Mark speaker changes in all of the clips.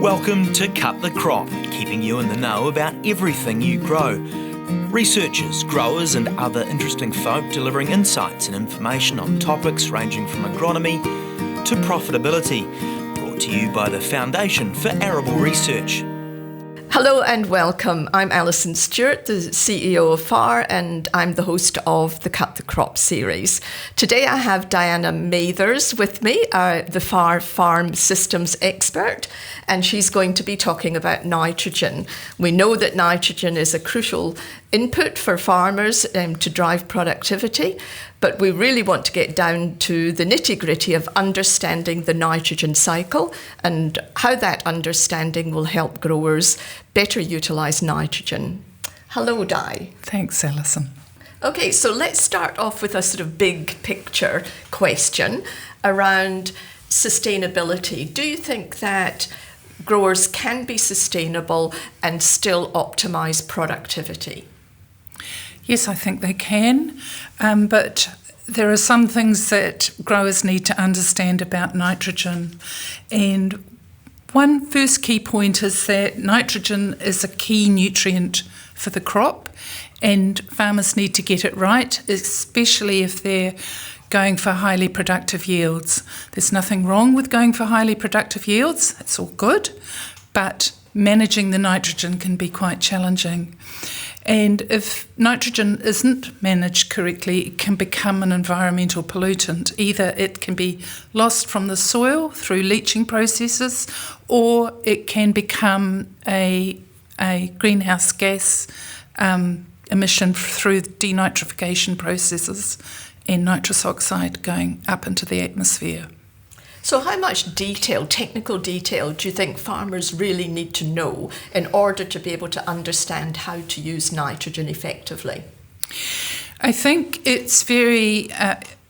Speaker 1: Welcome to Cut the Crop, keeping you in the know about everything you grow. Researchers, growers and other interesting folk delivering insights and information on topics ranging from agronomy to profitability. Brought to you by the Foundation for Arable Research.
Speaker 2: Hello and welcome. I'm Alison Stewart, the CEO of FAR, and I'm the host of the Cut the Crop series. Today I have Diana Mathers with me, the FAR Farm Systems expert, and she's going to be talking about nitrogen. We know that nitrogen is a crucial input for farmers to drive productivity, but we really want to get down to the nitty-gritty of understanding the nitrogen cycle and how that understanding will help growers better utilise nitrogen. Hello, Di.
Speaker 3: Thanks, Alison.
Speaker 2: Okay, so let's start off with a sort of big picture question around sustainability. Do you think that growers can be sustainable and still optimise productivity?
Speaker 3: Yes, I think they can, but there are some things that growers need to understand about nitrogen. And one first key point is that nitrogen is a key nutrient for the crop, and farmers need to get it right, especially if they're going for highly productive yields. There's nothing wrong with going for highly productive yields, it's all good, but managing the nitrogen can be quite challenging. And if nitrogen isn't managed correctly, it can become an environmental pollutant. Either it can be lost from the soil through leaching processes, or it can become a greenhouse gas emission through denitrification processes and nitrous oxide going up into the atmosphere.
Speaker 2: So how much technical detail, do you think farmers really need to know in order to be able to understand how to use nitrogen effectively?
Speaker 3: I think it's very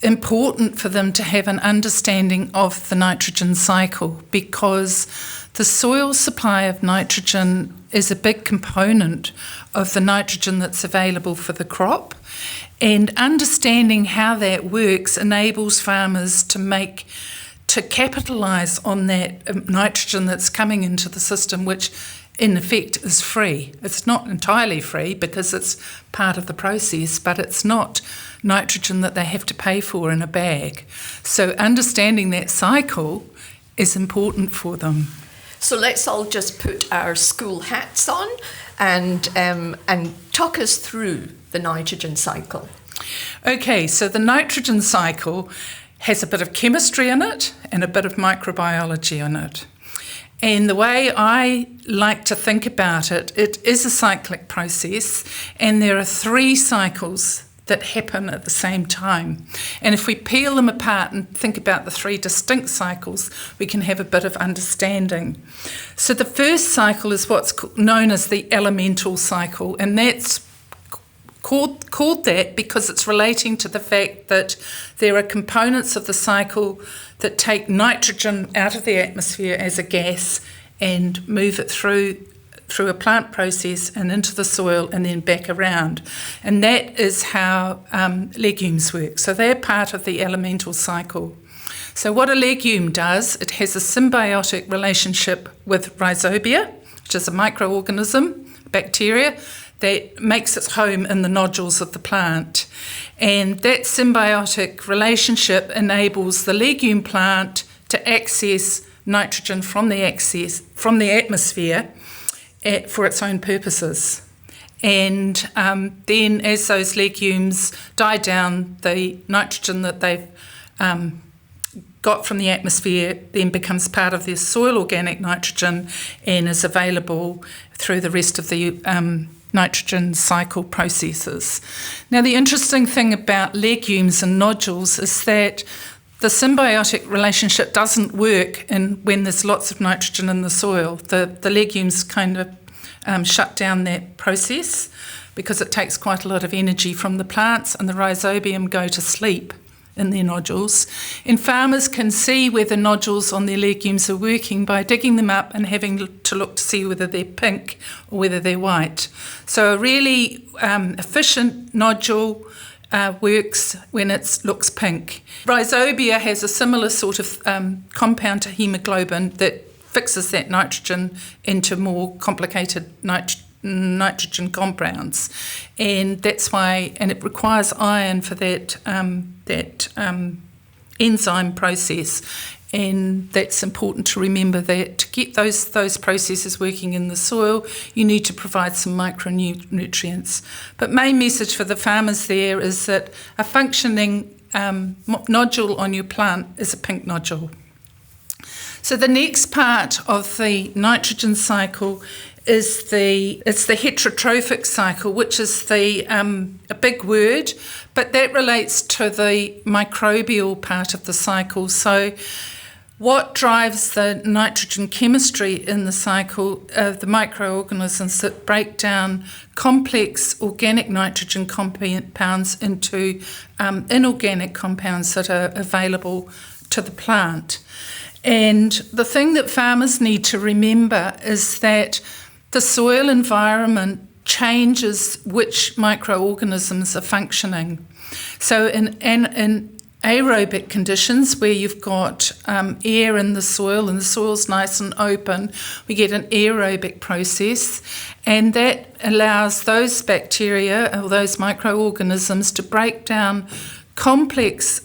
Speaker 3: important for them to have an understanding of the nitrogen cycle, because the soil supply of nitrogen is a big component of the nitrogen that's available for the crop. And understanding how that works enables farmers to capitalise on that nitrogen that's coming into the system, which in effect is free. It's not entirely free because it's part of the process, but it's not nitrogen that they have to pay for in a bag. So understanding that cycle is important for them.
Speaker 2: So let's all just put our school hats on and talk us through the nitrogen cycle.
Speaker 3: Okay, so the nitrogen cycle has a bit of chemistry in it and a bit of microbiology in it. And the way I like to think about it, it is a cyclic process, and there are 3 cycles that happen at the same time. And if we peel them apart and think about the 3 distinct cycles, we can have a bit of understanding. So the first cycle is what's known as the elemental cycle, and that's called that because it's relating to the fact that there are components of the cycle that take nitrogen out of the atmosphere as a gas and move it through a plant process and into the soil and then back around. And that is how legumes work. So they're part of the elemental cycle. So what a legume does, it has a symbiotic relationship with rhizobia, which is a microorganism, bacteria, that makes its home in the nodules of the plant. And that symbiotic relationship enables the legume plant to access nitrogen from the atmosphere for its own purposes. And then as those legumes die down, the nitrogen that they've got from the atmosphere then becomes part of their soil organic nitrogen and is available through the rest of the nitrogen cycle processes. Now, the interesting thing about legumes and nodules is that the symbiotic relationship doesn't work when there's lots of nitrogen in the soil. The legumes kind of shut down that process because it takes quite a lot of energy from the plants, and the rhizobium go to sleep in their nodules. And farmers can see whether nodules on their legumes are working by digging them up and having to look to see whether they're pink or whether they're white. So a really efficient nodule works when it looks pink. Rhizobia has a similar sort of compound to hemoglobin that fixes that nitrogen into more complicated nitrogen compounds, and that's why. And it requires iron for that enzyme process. And that's important to remember, that to get those processes working in the soil, you need to provide some micronutrients. But main message for the farmers there is that a functioning nodule on your plant is a pink nodule. So the next part of the nitrogen cycle is the heterotrophic cycle, which is a big word, but that relates to the microbial part of the cycle. So what drives the nitrogen chemistry in the cycle of the microorganisms that break down complex organic nitrogen compounds into inorganic compounds that are available to the plant. And the thing that farmers need to remember is that the soil environment changes which microorganisms are functioning. So in aerobic conditions, where you've got air in the soil and the soil's nice and open, we get an aerobic process, and that allows those bacteria or those microorganisms to break down complex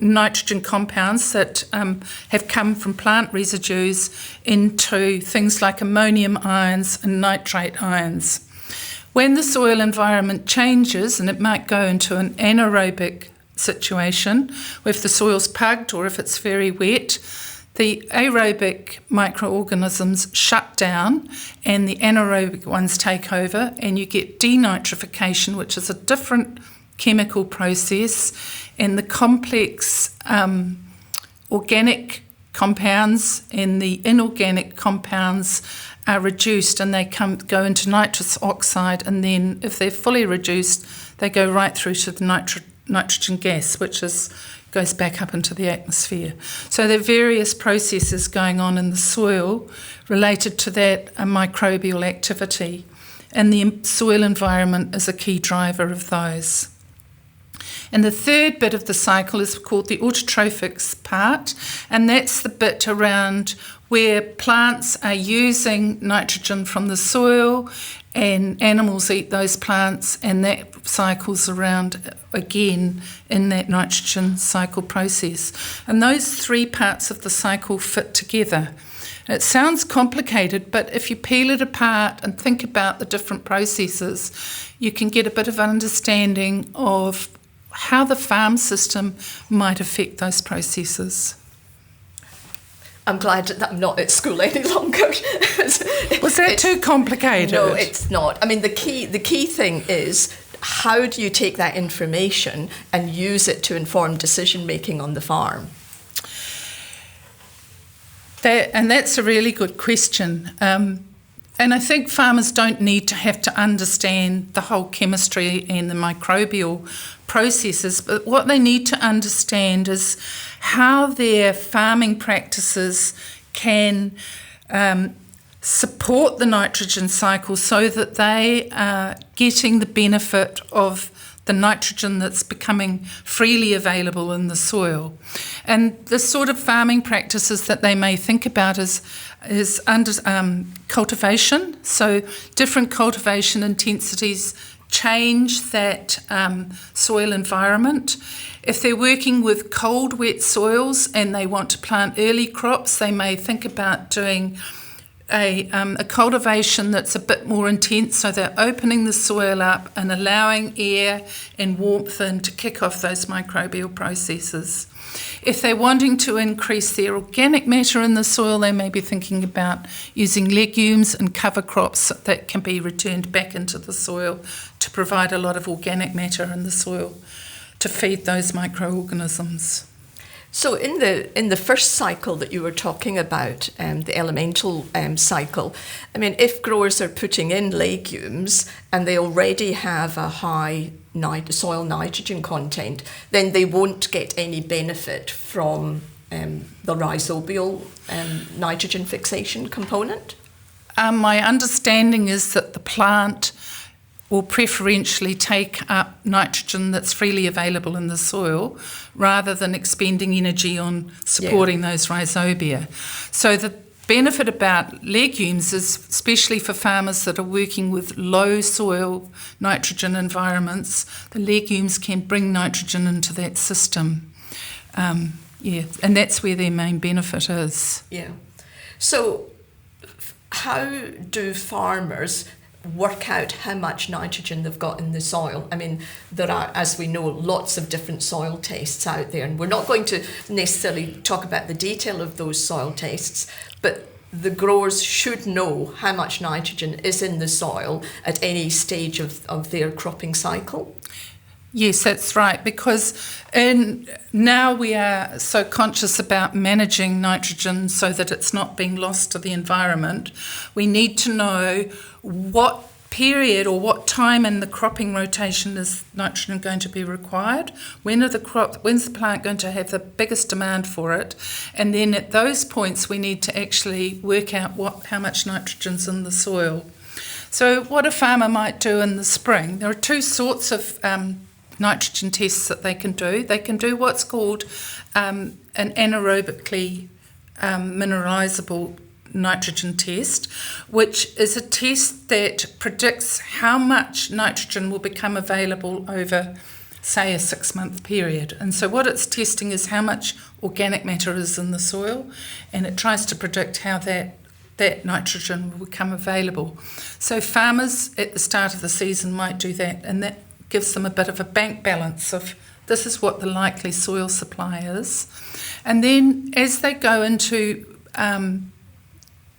Speaker 3: nitrogen compounds that have come from plant residues into things like ammonium ions and nitrate ions. When the soil environment changes, and it might go into an anaerobic situation, if the soil's pugged or if it's very wet, the aerobic microorganisms shut down and the anaerobic ones take over, and you get denitrification, which is a different chemical process, and the complex organic compounds and the inorganic compounds are reduced, and they go into nitrous oxide, and then if they're fully reduced, they go right through to the nitrogen gas, which goes back up into the atmosphere. So there are various processes going on in the soil related to that microbial activity, and the soil environment is a key driver of those. And the third bit of the cycle is called the autotrophics part, and that's the bit around where plants are using nitrogen from the soil and animals eat those plants, and that cycles around again in that nitrogen cycle process. And those three parts of the cycle fit together. It sounds complicated, but if you peel it apart and think about the different processes, you can get a bit of understanding of how the farm system might affect those processes.
Speaker 2: I'm glad that I'm not at school any longer.
Speaker 3: Was that too complicated?
Speaker 2: No, it's not. I mean, the key thing is, how do you take that information and use it to inform decision making on the farm?
Speaker 3: That's a really good question. And I think farmers don't need to have to understand the whole chemistry and the microbial processes, but what they need to understand is how their farming practices can support the nitrogen cycle so that they are getting the benefit of the nitrogen that's becoming freely available in the soil. And the sort of farming practices that they may think about is under cultivation. So different cultivation intensities change that soil environment. If they're working with cold, wet soils and they want to plant early crops, they may think about doing a cultivation that's a bit more intense, so they're opening the soil up and allowing air and warmth in to kick off those microbial processes. If they're wanting to increase their organic matter in the soil, they may be thinking about using legumes and cover crops that can be returned back into the soil to provide a lot of organic matter in the soil to feed those microorganisms.
Speaker 2: So in the first cycle that you were talking about, the elemental cycle, I mean, if growers are putting in legumes and they already have a high soil nitrogen content, then they won't get any benefit from the rhizobial nitrogen fixation component?
Speaker 3: My understanding is that the plant or preferentially take up nitrogen that's freely available in the soil rather than expending energy on supporting those rhizobia. So the benefit about legumes is, especially for farmers that are working with low soil nitrogen environments, the legumes can bring nitrogen into that system. And that's where their main benefit is.
Speaker 2: Yeah. So how do farmers work out how much nitrogen they've got in the soil? I mean, there are, as we know, lots of different soil tests out there, and we're not going to necessarily talk about the detail of those soil tests, but the growers should know how much nitrogen is in the soil at any stage of their cropping cycle.
Speaker 3: Yes, that's right, because now we are so conscious about managing nitrogen so that it's not being lost to the environment. We need to know what period or what time in the cropping rotation is nitrogen going to be required, when's the plant going to have the biggest demand for it, and then at those points we need to actually work out how much nitrogen's in the soil. So what a farmer might do in the spring, there are two sorts of nitrogen tests that they can do. They can do what's called an anaerobically mineralizable nitrogen test, which is a test that predicts how much nitrogen will become available over, say, a 6-month period. And so what it's testing is how much organic matter is in the soil, and it tries to predict how that nitrogen will become available. So farmers at the start of the season might do that, and that gives them a bit of a bank balance of this is what the likely soil supply is. And then as they go into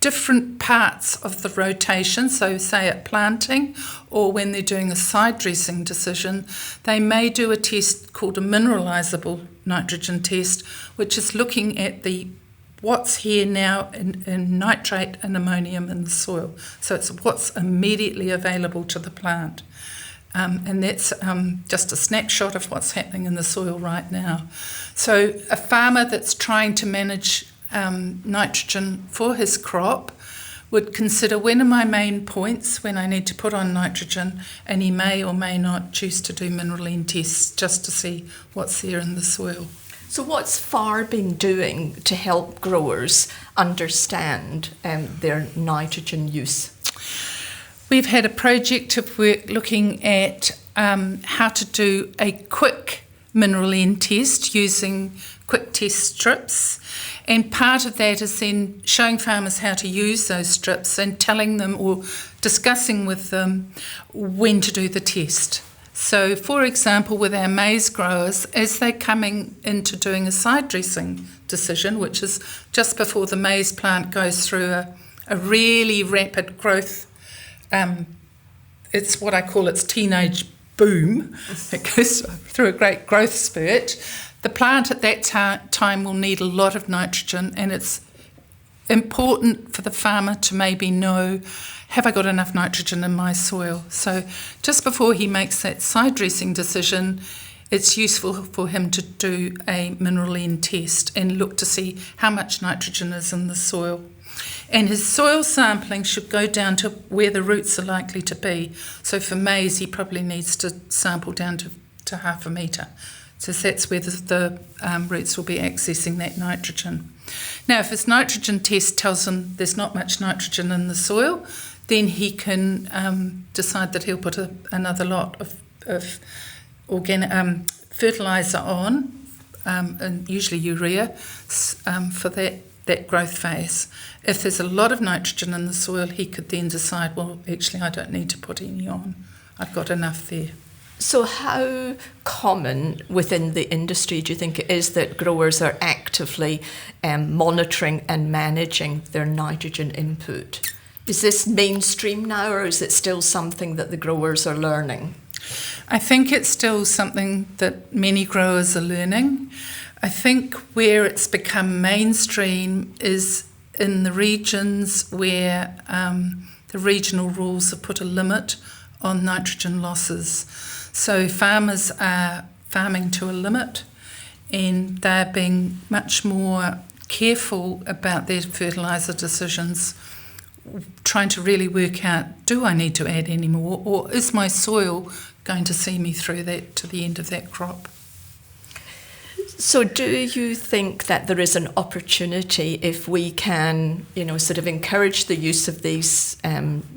Speaker 3: different parts of the rotation, so say at planting or when they're doing a side dressing decision, they may do a test called a mineralizable nitrogen test, which is looking at what's here now in nitrate and ammonium in the soil. So it's what's immediately available to the plant. And that's just a snapshot of what's happening in the soil right now. So a farmer that's trying to manage nitrogen for his crop would consider when are my main points when I need to put on nitrogen, and he may or may not choose to do mineralene tests just to see what's there in the soil.
Speaker 2: So what's FAR been doing to help growers understand their nitrogen use?
Speaker 3: We've had a project of work looking at how to do a quick mineralene test using quick test strips, and part of that is then showing farmers how to use those strips and telling them or discussing with them when to do the test. So, for example, with our maize growers, as they're coming into doing a side dressing decision, which is just before the maize plant goes through a really rapid growth, it's what I call its teenage boom. It goes through a great growth spurt. The plant at that time will need a lot of nitrogen, and it's important for the farmer to maybe know, have I got enough nitrogen in my soil? So just before he makes that side dressing decision, it's useful for him to do a mineralene test and look to see how much nitrogen is in the soil. And his soil sampling should go down to where the roots are likely to be. So for maize, he probably needs to sample down to 0.5 metre. So that's where the roots will be accessing that nitrogen. Now, if his nitrogen test tells him there's not much nitrogen in the soil, then he can decide that he'll put another lot of organic fertiliser on, and usually urea, for that growth phase. If there's a lot of nitrogen in the soil, he could then decide, well, actually, I don't need to put any on. I've got enough there.
Speaker 2: So how common within the industry do you think it is that growers are actively monitoring and managing their nitrogen input? Is this mainstream now, or is it still something that the growers are learning?
Speaker 3: I think it's still something that many growers are learning. I think where it's become mainstream is in the regions where the regional rules have put a limit on nitrogen losses. So farmers are farming to a limit, and they're being much more careful about their fertiliser decisions trying to really work out, do I need to add any more, or is my soil going to see me through that to the end of that crop?
Speaker 2: So do you think that there is an opportunity if we can, sort of encourage the use of these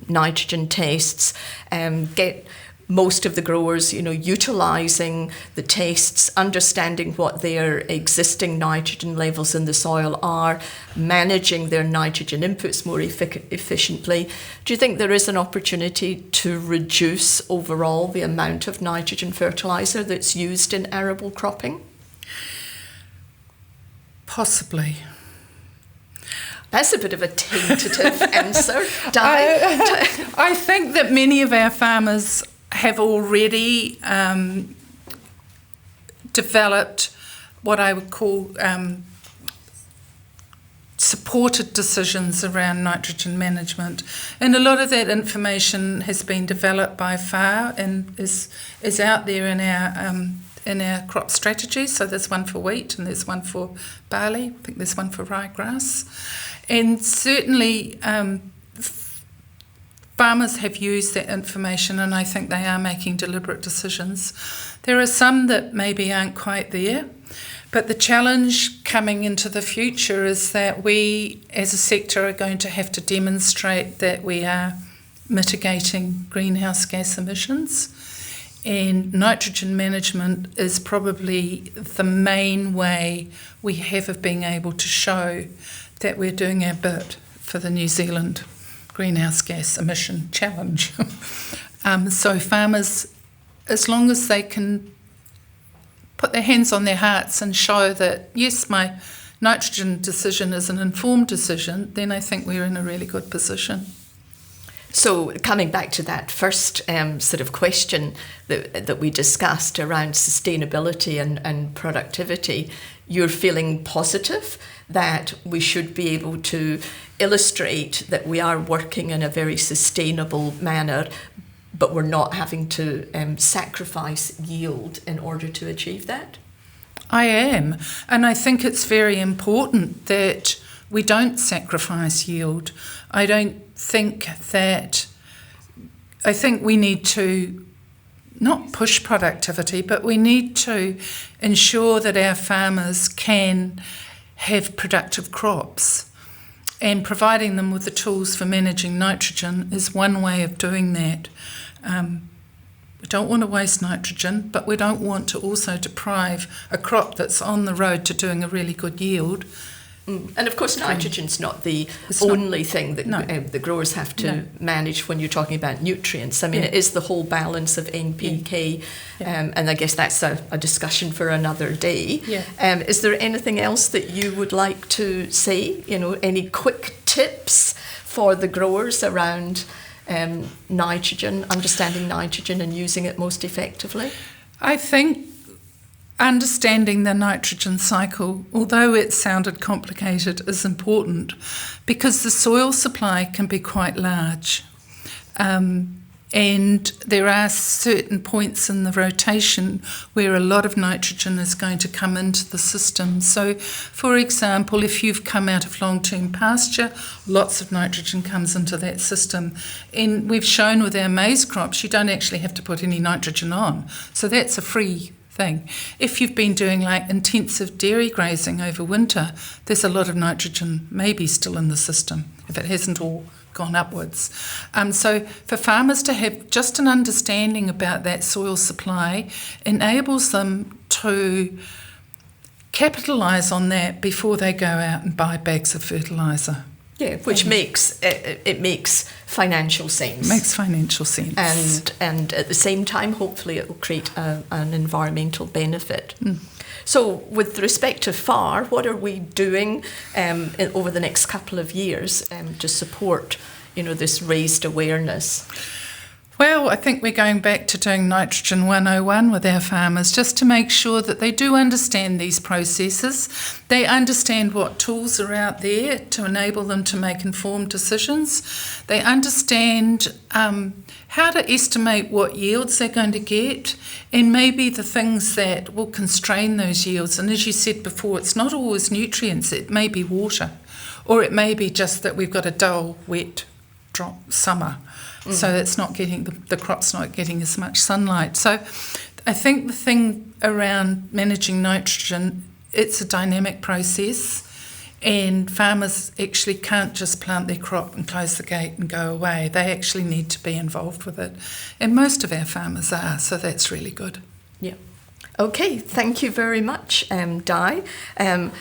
Speaker 2: nitrogen tests, get most of the growers, utilising the tests, understanding what their existing nitrogen levels in the soil are, managing their nitrogen inputs more efficiently? Do you think there is an opportunity to reduce overall the amount of nitrogen fertiliser that's used in arable cropping?
Speaker 3: Possibly.
Speaker 2: That's a bit of a tentative answer.
Speaker 3: I think that many of our farmers have already developed what I would call supported decisions around nitrogen management, and a lot of that information has been developed by FAR and is out there in our crop strategies. So there's one for wheat and there's one for barley. I think there's one for ryegrass, and certainly farmers have used that information, and I think they are making deliberate decisions. There are some that maybe aren't quite there, but the challenge coming into the future is that we as a sector are going to have to demonstrate that we are mitigating greenhouse gas emissions, and nitrogen management is probably the main way we have of being able to show that we're doing our bit for the New Zealand greenhouse gas emission challenge. So farmers, as long as they can put their hands on their hearts and show that, yes, my nitrogen decision is an informed decision, then I think we're in a really good position.
Speaker 2: So coming back to that first sort of question that we discussed around sustainability and productivity, you're feeling positive that we should be able to illustrate that we are working in a very sustainable manner, but we're not having to sacrifice yield in order to achieve that?
Speaker 3: I am, and I think it's very important that we don't sacrifice yield. I think we need to not push productivity, but we need to ensure that our farmers can have productive crops, and providing them with the tools for managing nitrogen is one way of doing that. We don't want to waste nitrogen, but we don't want to also deprive a crop that's on the road to doing a really good yield.
Speaker 2: And of course, nitrogen's not the only thing that the growers have to manage when you're talking about nutrients. I mean, it is the whole balance of NPK, and I guess that's a discussion for another day. Is there anything else that you would like to say? Any quick tips for the growers around nitrogen, understanding nitrogen and using it most effectively?
Speaker 3: I think understanding the nitrogen cycle, although it sounded complicated, is important because the soil supply can be quite large. And there are certain points in the rotation where a lot of nitrogen is going to come into the system. So, for example, if you've come out of long-term pasture, lots of nitrogen comes into that system. And we've shown with our maize crops, you don't actually have to put any nitrogen on. So that's a free thing. If you've been doing like intensive dairy grazing over winter, there's a lot of nitrogen maybe still in the system, if it hasn't all gone upwards. So for farmers to have just an understanding about that soil supply enables them to capitalise on that before they go out and buy bags of fertiliser.
Speaker 2: Yeah, which makes financial sense.
Speaker 3: Makes financial sense.
Speaker 2: And at the same time, hopefully it will create an environmental benefit. So with respect to FAR, what are we doing over the next couple of years to support, this raised awareness?
Speaker 3: Well, I think we're going back to doing Nitrogen 101 with our farmers just to make sure that they do understand these processes. They understand what tools are out there to enable them to make informed decisions. They understand how to estimate what yields they're going to get and maybe the things that will constrain those yields. And as you said before, it's not always nutrients. It may be water, or it may be just that we've got a dull, wet summer. So it's not getting, the crop's not getting as much sunlight. So I think the thing around managing nitrogen, it's a dynamic process, and farmers actually can't just plant their crop and close the gate and go away. They actually need to be involved with it. And most of our farmers are, so that's really good.
Speaker 2: Yeah. Okay, thank you very much, Di. I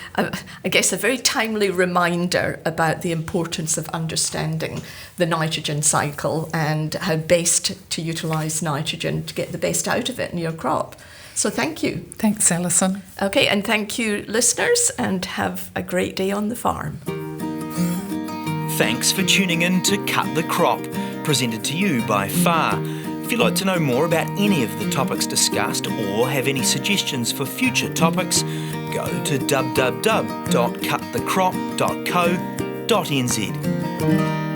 Speaker 2: guess a very timely reminder about the importance of understanding the nitrogen cycle and how best to utilise nitrogen to get the best out of it in your crop. So thank you.
Speaker 3: Thanks, Alison.
Speaker 2: Okay, and thank you, listeners, and have a great day on the farm.
Speaker 1: Thanks for tuning in to Cut the Crop, presented to you by FAR. If you'd like to know more about any of the topics discussed or have any suggestions for future topics, go to www.cutthecrop.co.nz.